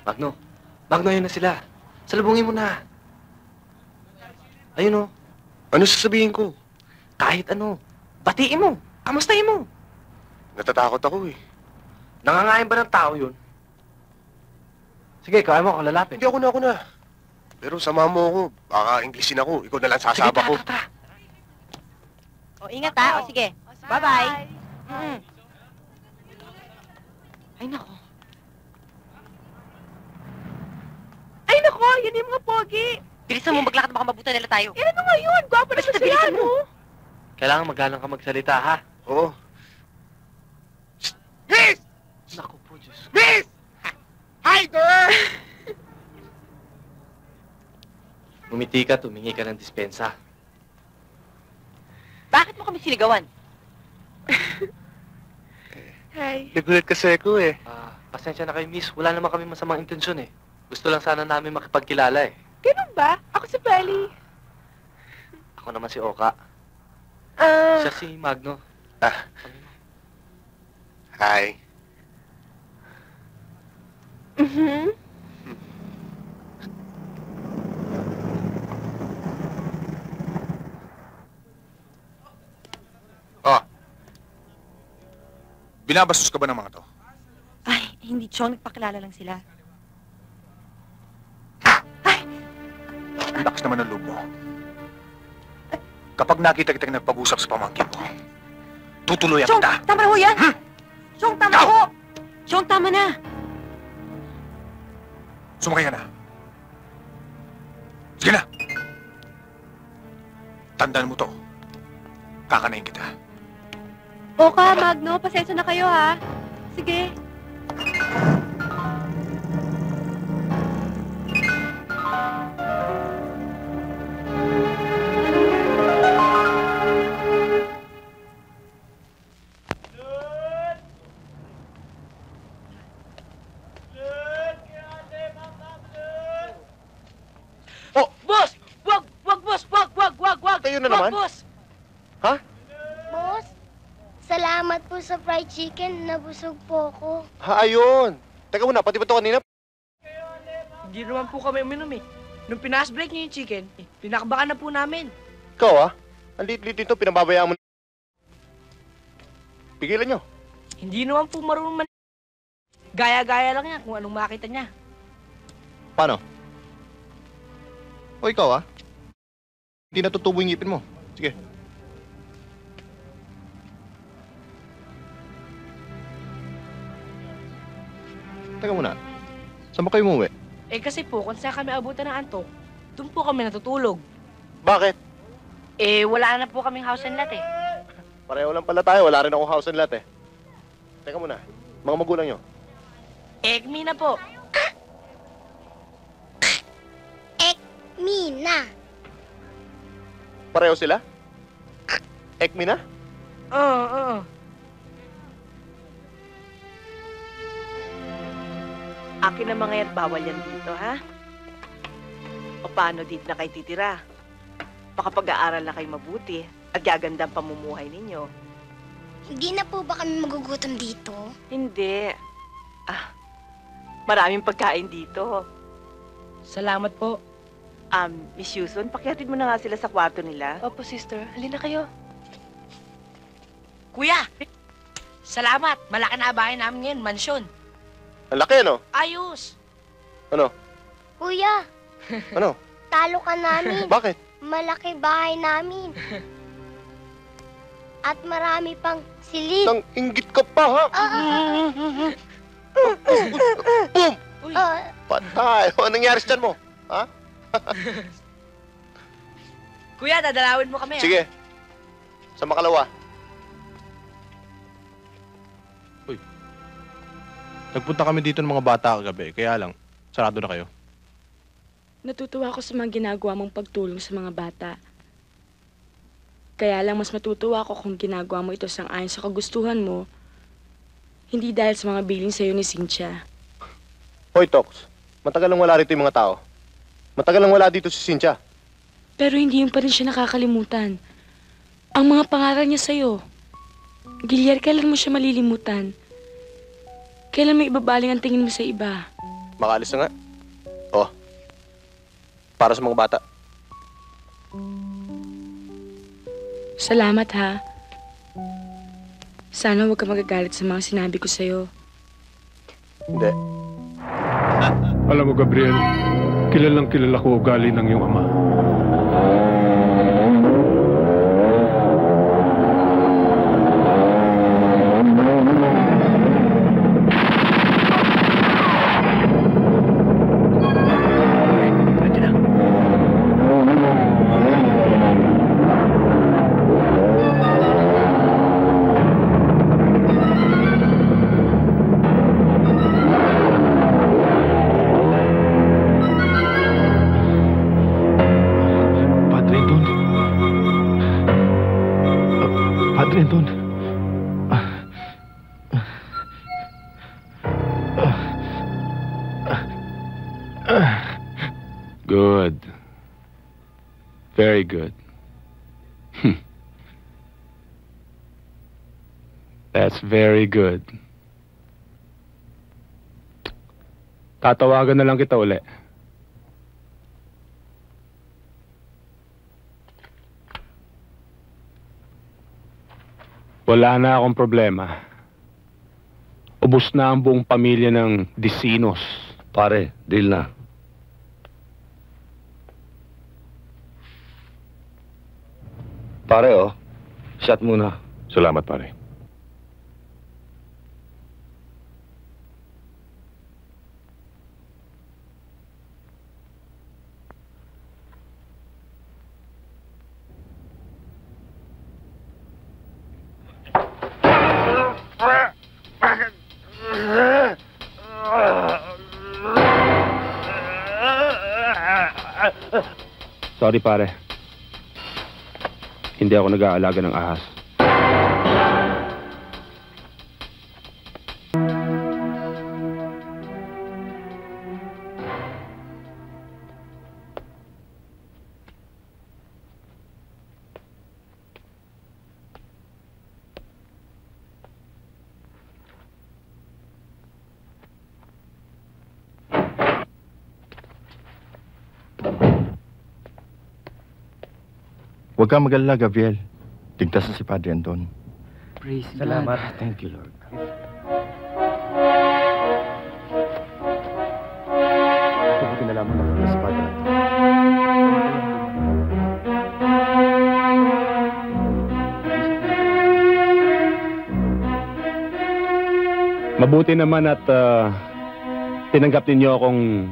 Magno. Magno, ayun na sila. Salubungin mo na. Ayun o. Ano sasabihin ko? Kahit ano. Batiin mo. Kamustahin mo. Natatakot ako eh. Nangangain ba ng tao yun? Sige, kaya mo ako lalapit. Hindi, ako na. Pero sama mo ako. Baka Englishin ako. Ikaw na lang Sige, sasaba ko. tara. O, ingat ha. O, sige. Bye-bye. Ay, nako. Ay, nako. Yan yung mga pogi. Bilisan mo maglakad, baka mabuta nila tayo. Eh, ano nga yun? Gwapo na Basta sila, bilisan mo. no? Kailangan magalang ka magsalita, ha? Oo. Miss! Naku po, Diyos. Miss! Hi, girl! Umiti ka, tumingi ka ng dispensa. Bakit mo kami sinigawan? Hi. Nagulat kasi ako eh. Pasensya na kayo, miss. Wala naman kami masamang intensyon, eh. Gusto lang sana namin makipagkilala, eh. Ganun ba? Ako si Belly. Ako naman si Oka. Siya si Magno. Hi. Oh. Binabastos ka ba ng mga to? Ay, hindi, Chong. Nagpakilala lang sila. Ang lakas naman ng loob mo. Kapag nakita kitang nagpag-usap sa pamangkin mo, tutuloy Chong, kita. tama na ho yan! Chong, tama na ho! Chong, tama na! Sumakay ka na. Sige na. Tandaan mo to. Kakanayin kita. Oka, Magno, pasensya na kayo, ha? Sige. Boss! Wag! Kayo na naman? Boss! Ha? Boss, salamat po sa fried chicken. Nabusog po ako. Ha, ayun. Teka muna, pati ba ito kanina? Hindi naman po kami uminom, eh. Nung pinas-break niyo yung chicken, pinakabakan na po namin. Ikaw ah. Ang lit-lit nito, pinababayaan mo. Pigilan nyo. Hindi naman po marunong man... Gaya-gaya lang yan kung anong makita niya. Paano? O ikaw ah. Hindi natutubo yung ngipin mo. Sige. Teka muna. Saan ba kayo umuwi? Eh kasi po, kung saan kami abutan ng antok, doon po kami natutulog. Bakit? Eh, wala na po kaming house and lot, eh. Pareho lang pala tayo. Wala rin akong house and lot eh. Teka muna. Mga magulang nyo. Ekmi na po. Mina. Pareho sila? Ekmi na? Oo. Akin na mga yan, bawal yan dito, ha? O paano dito na kayo titira? Baka pag-aaral na kayo mabuti at gaganda ang pamumuhay ninyo. Hindi na po ba kami magugutom dito? Hindi. Maraming pagkain dito. Salamat po. Miss Yuson, pakihatid mo na nga sila sa kwarto nila. Opo, sister. Halina kayo. Kuya! Salamat. Malaki na bahay namin ngayon, mansyon. Ang laki ano? Ayos! Ano? Kuya, Ano? talo ka namin. Bakit? Malaki bahay namin. At marami pang silid. Nang inggit ka pa ha? Boom! Uy, Patay! Ano nangyari sa tiyan mo? Ha? kuya, dadalawin mo kami, ha? Sige. Sa makalawa. Nagpunta kami dito ng mga bata kagabi, kaya lang, sarado na kayo. Natutuwa ako sa mga ginagawa mong pagtulong sa mga bata. Kaya lang mas matutuwa ako kung ginagawa mo ito sang-ayon sa kagustuhan mo, hindi dahil sa mga bilin sa'yo ni Cynthia. Hoy, Tox. Matagal lang wala rito yung mga tao. Matagal lang wala dito si Cynthia. Pero hindi yun pa rin siya nakakalimutan. Ang mga pangaral niya sa'yo. Gilyar, kailan mo siya malilimutan? Kailan mo ibabaling ang tingin mo sa iba? Makaalis na nga. Oh. Para sa mga bata. Salamat ha. Sana huwag ka magagalit sa mga sinabi ko sa'yo. Hindi. Alam mo, Gabriel, kilalang kilala ko ugali ng iyong ama. Padre Anton. Good. Very good. That's very good. Tatawagan na lang kita uli. Wala na akong problema. Ubus na ang buong pamilya ng Disinos. Pare, deal na. Pare, oh. Shot muna. Salamat, pare. Sorry, pare. Hindi ako nag-aalaga ng ahas. Huwag kang mag-alala, Gabriel. Ligtas na si Padre Anton. Praise Salamat. God. Thank you, Lord. Mabuti na lamang na si Padre Anton. Mabuti naman at tinanggap ninyo akong